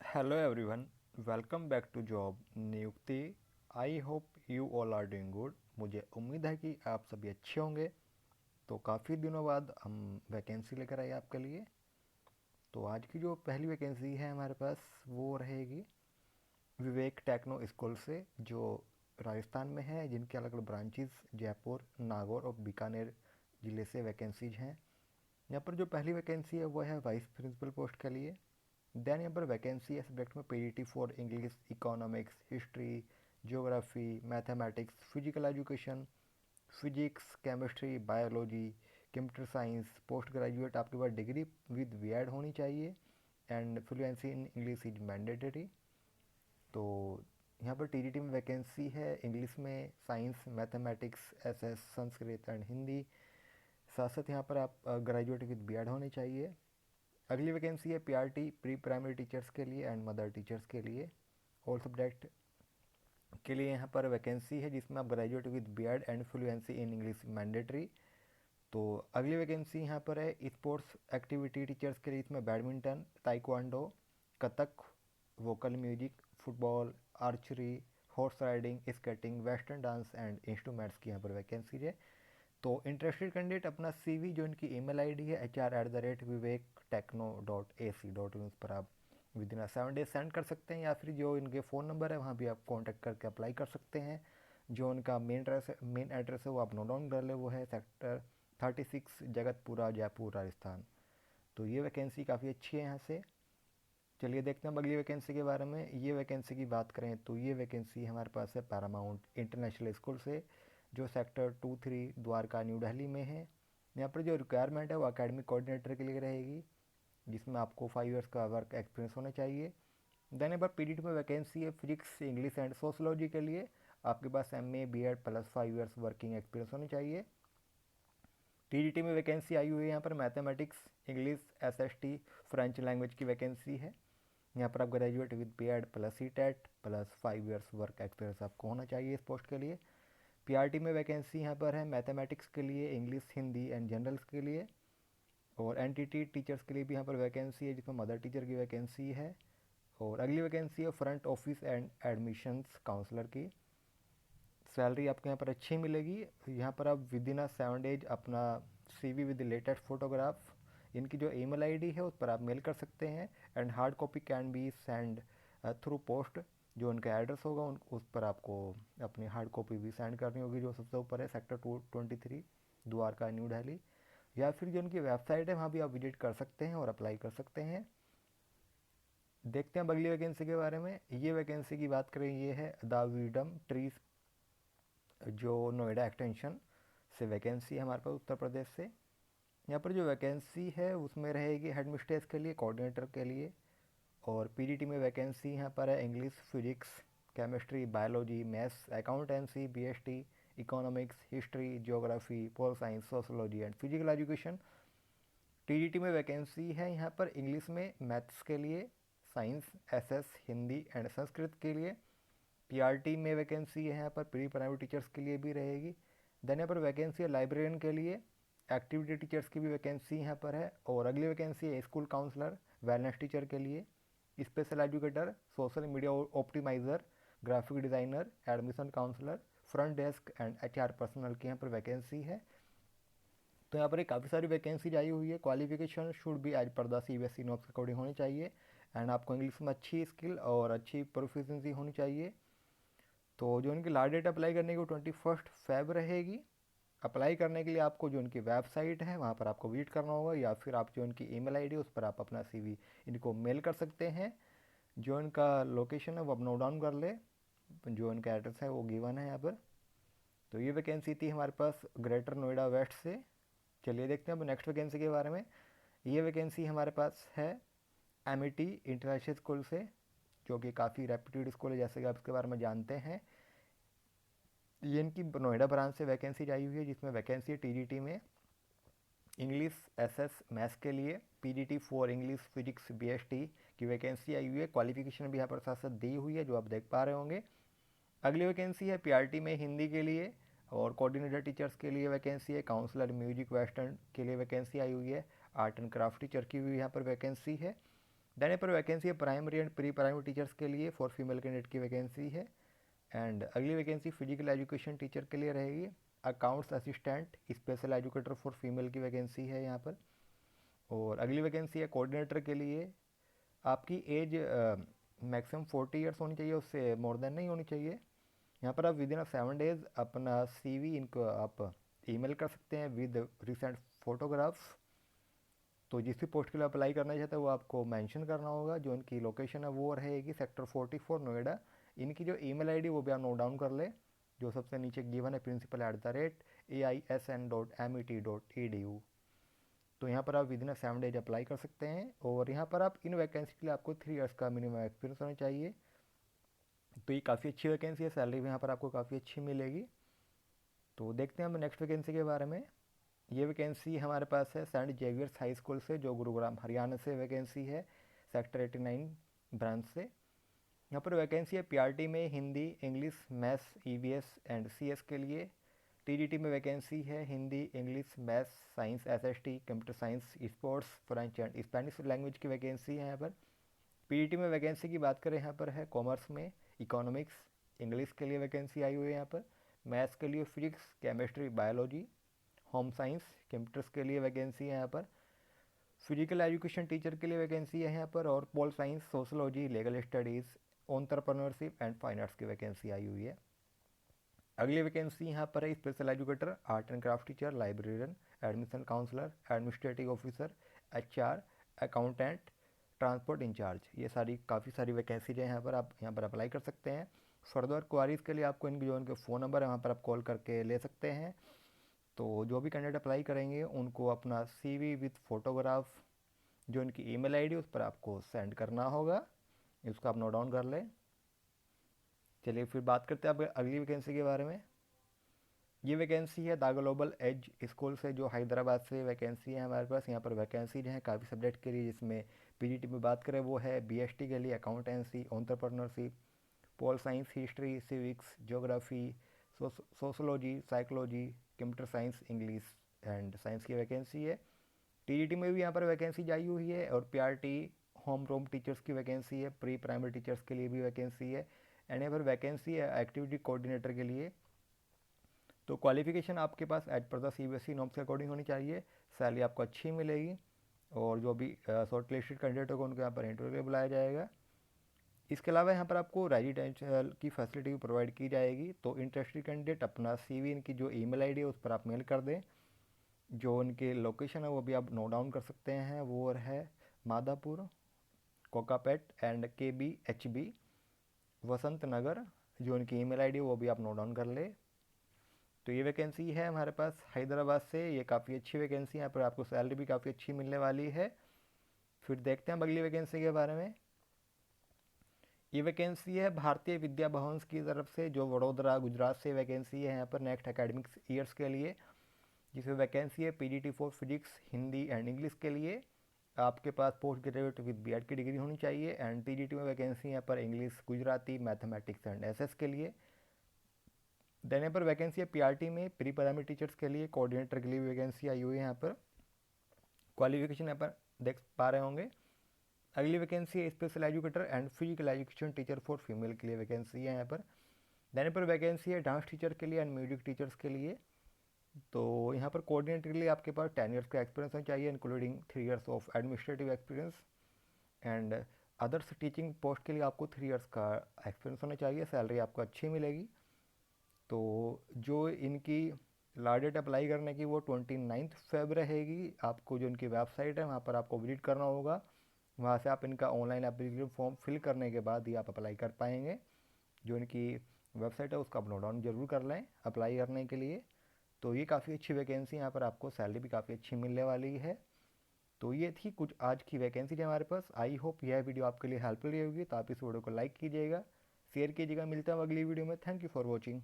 Hello everyone, welcome back to Job Niyukti. I hope you all are doing good. मुझे उम्मीद है कि आप सभी अच्छे होंगे। तो काफ़ी दिनों बाद हम वैकेंसी लेकर आए आपके लिए। तो आज की जो पहली वैकेंसी है हमारे पास वो रहेगी विवेक टेक्नो स्कूल से, जो राजस्थान में है, जिनके अलग अलग ब्रांचेस जयपुर, नागौर और बीकानेर ज़िले से वैकेंसीज हैं। यहाँ पर जो पहली वैकेंसी है वो है वाइस प्रिंसिपल पोस्ट के लिए। देन यहाँ पर वैकेंसी है सब्जेक्ट में PGT for English, economics, history, geography, mathematics, physical education, physics, chemistry, biology, computer science. Post graduate आपके पास डिग्री विद बीएड होनी चाहिए and fluency in English is mandatory. तो यहाँ पर टीजीटी में वैकेंसी है इंग्लिश में, science, mathematics, SS, Sanskrit and Hindi. साथ साथ यहाँ पर आप ग्रेजुएट विद बीएड होने चाहिए। अगली वैकेंसी है पीआरटी, प्री प्राइमरी टीचर्स के लिए एंड मदर टीचर्स के लिए। ऑल सब्जेक्ट के लिए यहाँ पर वैकेंसी है जिसमें आप graduate with BEd and fluency in English mandatory. तो अगली वैकेंसी यहाँ पर है स्पोर्ट्स एक्टिविटी टीचर्स के लिए, इसमें badminton, taekwondo, Kathak, vocal music, football, archery, horse riding, skating, western dance and instruments की यहाँ पर वैकेंसी है। तो इंटरेस्टेड कैंडिडेट अपना सीवी, जो इनकी ईमेल आईडी है hr@vivektekno.ac.in, उस पर आप विद इन 7 डेज सेंड कर सकते हैं, या फिर जो इनके फ़ोन नंबर है वहाँ भी आप कांटेक्ट करके अप्लाई कर सकते हैं। जो उनका मेन एड्रेस है वो आप नोट डाउन कर ले, वो है सेक्टर 36, जगतपुरा, जयपुर, राजस्थान। तो ये वैकेंसी काफ़ी अच्छी है यहाँ से। चलिए देखते हैं अब अगली वैकेंसी के बारे में। ये वैकेंसी की बात करें तो ये वैकेंसी हमारे पास है पैरामाउंट इंटरनेशनल स्कूल से, जो सेक्टर 23 द्वारका, न्यू दिल्ली में है। यहाँ पर जो रिक्वायरमेंट है वो एकेडमिक कोऑर्डिनेटर के लिए रहेगी, जिसमें आपको 5 ईयर्स का वर्क एक्सपीरियंस होना चाहिए। देन एक बार पीडीटी में वैकेंसी है फिजिक्स, इंग्लिश एंड सोशोलॉजी के लिए। आपके पास MA, BEd plus 5 years working experience होनी चाहिए। टीजीटी में वैकेंसी आई हुई है यहाँ पर mathematics, English, SST, French language की वैकेंसी है। यहाँ पर आप graduate with BEd plus CTET plus 5 years work experience आपको होना चाहिए इस पोस्ट के लिए। पीआरटी में वैकेंसी यहाँ पर है मैथमेटिक्स के लिए, इंग्लिश, हिंदी एंड जनरल्स के लिए। और एनटीटी टीचर्स के लिए भी यहाँ पर वैकेंसी है, जिसमें मदर टीचर की वैकेंसी है। और अगली वैकेंसी है front office and admissions counsellor की। सैलरी आपको यहाँ पर अच्छी मिलेगी। यहाँ पर आप विद इन 7 डेज अपना सीवी विद लेटेस्ट फोटोग्राफ, इनकी जो ईमेल आईडी है उस पर आप मेल कर सकते हैं and hard copy can be send through post. जो उनका एड्रेस होगा उस पर आपको अपनी हार्ड कॉपी भी सेंड करनी होगी, जो सबसे ऊपर है सेक्टर 23 द्वारका, न्यू दिल्ली। या फिर जो उनकी वेबसाइट है वहाँ भी आप विजिट कर सकते हैं और अप्लाई कर सकते हैं। देखते हैं अब अगली वैकेंसी के बारे में। ये वैकेंसी की बात करें, ये है द वीडम ट्रीज, जो नोएडा एक्सटेंशन से वैकेंसी है हमारे पास उत्तर प्रदेश से। यहाँ पर जो वैकेंसी है उसमें रहेगी हेड मिस्ट्रेस के लिए, कोऑर्डिनेटर के लिए। और पीजीटी में वैकेंसी यहाँ पर है English, physics, chemistry, biology, maths, accountancy, BST, economics, history, geography, pol science, sociology and physical education. TGT में वैकेंसी है यहाँ पर इंग्लिश में, मैथ्स के लिए, science, SS, Hindi and Sanskrit के लिए। पीआरटी में वैकेंसी है यहाँ पर प्री प्राइमरी टीचर्स के लिए भी रहेगी। देन यहाँ पर वैकेंसी है लाइब्रेरियन के लिए, एक्टिविटी टीचर्स की भी वैकेंसी यहाँ पर है। और अगली वैकेंसी है स्कूल काउंसलर, वेलनेस टीचर के लिए, special educator, social media optimiser, graphic designer, admission counsellor, front desk and HR personal की यहाँ पर वैकेंसी है। तो यहाँ पर काफ़ी सारी वैकेंसीज आई हुई है। Qualification should be as per the CBSE norms के अकॉर्डिंग होनी चाहिए एंड आपको इंग्लिश में अच्छी स्किल और अच्छी प्रोफिशेंसी होनी चाहिए। तो जो इनकी लास्ट डेट अप्लाई करने की वो 21 फ़रवरी रहेगी। अप्लाई करने के लिए आपको जो इनकी वेबसाइट है वहाँ पर आपको विजिट करना होगा, या फिर आप जो इनकी ईमेल आईडी है उस पर आप अपना सीवी इनको मेल कर सकते हैं। जो इनका लोकेशन है वो आप नोट डाउन कर ले, जो इनका एड्रेस है वो गिवन है यहाँ पर। तो ये वैकेंसी थी हमारे पास ग्रेटर नोएडा वेस्ट से। चलिए देखते हैं अब नेक्स्ट वैकेंसी के बारे में। ये वैकेंसी हमारे पास है एमिटी इंटरनेशनल स्कूल से, जो कि काफ़ी रेप्यूटेड स्कूल है, जैसे कि आप इसके बारे में जानते हैं। ये इनकी नोएडा ब्रांच से वैकेंसी आई हुई है, जिसमें वैकेंसी है टीजीटी में इंग्लिश, एसएस, मैथ्स के लिए, PGT for English, physics, BST की वैकेंसी आई हुई है। क्वालिफिकेशन भी यहाँ पर साथ साथ दी हुई है, जो आप देख पा रहे होंगे। अगली वैकेंसी है पीआरटी में हिंदी के लिए, और कोऑर्डिनेटर टीचर्स के लिए वैकेंसी है। काउंसलर म्यूजिक वेस्टर्न के लिए वैकेंसी आई हुई है। आर्ट एंड क्राफ्ट टीचर की भी यहाँ पर वैकेंसी है। देने पर वैकेंसी है primary and pre primary teachers के लिए फॉर फीमेल कैंडिडेट की वैकेंसी है। एंड अगली वैकेंसी फिजिकल एजुकेशन टीचर के लिए रहेगी। Accounts assistant special educator for female की वैकेंसी है यहाँ पर। और अगली वैकेंसी है कोऑर्डिनेटर के लिए। आपकी एज मैक्सिमम 40 ईयर्स होनी चाहिए, उससे मोर देन नहीं होनी चाहिए। यहाँ पर आप विद इन 7 डेज अपना CV इनको आप ईमेल कर सकते हैं विद रिसेंट फोटोग्राफ्स। तो जिस भी पोस्ट के लिए अप्लाई करना चाहते हैं वो आपको मेंशन करना होगा। जो इनकी लोकेशन है वो रहेगी सेक्टर 44 नोएडा। इनकी जो ईमेल आईडी वो भी आप नोट डाउन कर ले, जो सबसे नीचे गिवन है principal@aisn.met.edu। तो यहाँ पर आप विद इन 7 डेज अप्लाई कर सकते हैं। और यहाँ पर आप इन वैकेंसी के लिए आपको 3 ईयर्स का मिनिमम एक्सपीरियंस होना चाहिए। तो ये काफ़ी अच्छी वैकेंसी है, सैलरी भी यहाँ पर आपको काफ़ी अच्छी मिलेगी। तो देखते हैं हम नेक्स्ट वैकेंसी के बारे में। ये वैकेंसी हमारे पास है सेंट जेवियर्स हाई स्कूल से, जो गुरुग्राम हरियाणा से वैकेंसी है, सेक्टर 89 ब्रांच से। यहाँ पर वैकेंसी है PRT में Hindi, English, maths, EVS and CS के लिए। TGT में वैकेंसी है Hindi, English, maths, science, SST, computer science, sports, French and Spanish language की वैकेंसी है यहाँ पर। PGT में वैकेंसी की बात करें यहाँ पर है कॉमर्स में इकोनॉमिक्स, इंग्लिश के लिए वैकेंसी आई हुई है यहाँ पर। मैथ्स के लिए physics, chemistry, biology, home science, computers के लिए वैकेंसी है यहाँ पर। फिजिकल एजुकेशन टीचर के लिए वैकेंसी है यहाँ पर। और Pol science, sociology, legal studies, entrepreneurship and finance की वैकेंसी आई हुई है। अगली वैकेंसी यहाँ पर है special educator, art and craft teacher, librarian, admission counsellor, administrative officer, HR, accountant, transport incharge. ये सारी काफ़ी सारी वैकेंसीज हैं यहाँ पर, आप यहाँ पर अप्लाई कर सकते हैं। फर्दर क्वारीज़ के लिए आपको इनके जो इनके फ़ोन नंबर है वहाँ पर आप कॉल करके ले सकते हैं। तो जो भी कैंडिडेट अप्लाई करेंगे उनको अपना CV विथ फोटोग्राफ, जो इनकी ईमेल आईडी उस पर आपको सेंड करना होगा। इसको आप नोट डाउन कर लें। चलिए फिर बात करते हैं अब अगली वैकेंसी के बारे में। ये वैकेंसी है द ग्लोबल एज स्कूल से, जो हैदराबाद से वैकेंसी है हमारे पास। यहाँ पर वैकेंसी जो है काफ़ी सब्जेक्ट के लिए, जिसमें PGT में बात करें वो है BST के लिए accountancy, entrepreneurship, pol science, history, civics, geography, sociology, psychology, computer science, English and science की वैकेंसी है। TGT में भी यहाँ पर वैकेंसी आई हुई है। और PRT होम रूम टीचर्स की वैकेंसी है, प्री प्राइमरी टीचर्स के लिए भी वैकेंसी है। एंड यहाँ पर वैकेंसी है एक्टिविटी कोऑर्डिनेटर के लिए। तो क्वालिफिकेशन आपके पास as per the CBSE norms के अकॉर्डिंग होनी चाहिए। सैलरी आपको अच्छी मिलेगी। और जो भी शॉर्ट लिस्टेड कैंडिडेट होगा उनको यहाँ पर इंटरव्यू के लिए बुलाया जाएगा। इसके अलावा यहाँ पर आपको रेजिडेंशियल की फैसिलिटी भी प्रोवाइड की जाएगी। तो इंटरेस्टेड कैंडिडेट अपना CV इनकी जो ईमेल आईडी है उस पर आप मेल कर दें। जो उनकी लोकेशन है वो भी आप नोट डाउन कर सकते हैं, वो है मादापुर, कोकापेट एंड KBHB, वसंत नगर। जो उनकी ईमेल आईडी है वो भी आप नोट डाउन कर ले। तो ये वैकेंसी है हमारे पास हैदराबाद से। ये काफ़ी अच्छी वैकेंसी है, यहाँ पर आपको सैलरी भी काफ़ी अच्छी मिलने वाली है। फिर देखते हैं अगली वैकेंसी के बारे में। ये वैकेंसी है भारतीय विद्या भवन की तरफ से, जो वडोदरा गुजरात से वैकेंसी है यहाँ पर नेक्स्ट एकेडमिक ईयर्स के लिए। जिसमें वैकेंसी है PGT for physics, Hindi and English के लिए। आपके पास पोस्ट ग्रेजुएट विद B.Ed की डिग्री होनी चाहिए। एंड TGT में वैकेंसी यहाँ पर English, Gujarati, mathematics and SS के लिए। देने पर वैकेंसी है PRT में प्री प्राइमरी टीचर्स के लिए, कोऑर्डिनेटर के लिए वैकेंसी आई हुई है यहाँ पर। क्वालिफिकेशन यहाँ पर देख पा रहे होंगे। अगली वैकेंसी है special educator and physical education teacher for female के लिए वैकेंसी है यहाँ पर। देने पर वैकेंसी है डांस टीचर के लिए एंड म्यूजिक टीचर्स के लिए। तो यहाँ पर कोऑर्डिनेटर के लिए आपके पास 10 ईयर्स का एक्सपीरियंस होना चाहिए, including 3 years of administrative experience. And others teaching post के लिए आपको 3 ईयर्स का एक्सपीरियंस होना चाहिए। सैलरी आपको अच्छी मिलेगी। तो जो इनकी लास्ट डेट अप्लाई करने की वो 29 Feb रहेगी। आपको जो इनकी वेबसाइट है वहाँ पर आपको विजिट करना होगा। वहाँ से आप इनका ऑनलाइन एप्लीकेशन फॉर्म फिल करने के बाद ही आप अप्लाई कर पाएंगे। जो इनकी वेबसाइट है उसका आप नोट डाउन जरूर कर लें अप्लाई करने के लिए। तो ये काफ़ी अच्छी वैकेंसी, यहाँ पर आपको सैलरी भी काफ़ी अच्छी मिलने वाली है। तो ये थी कुछ आज की वैकेंसी थी हमारे पास। आई होप यह वीडियो आपके लिए हेल्पफुल रही होगी। तो आप इस वीडियो को लाइक कीजिएगा, शेयर कीजिएगा। मिलता है अगली वीडियो में। Thank you for watching.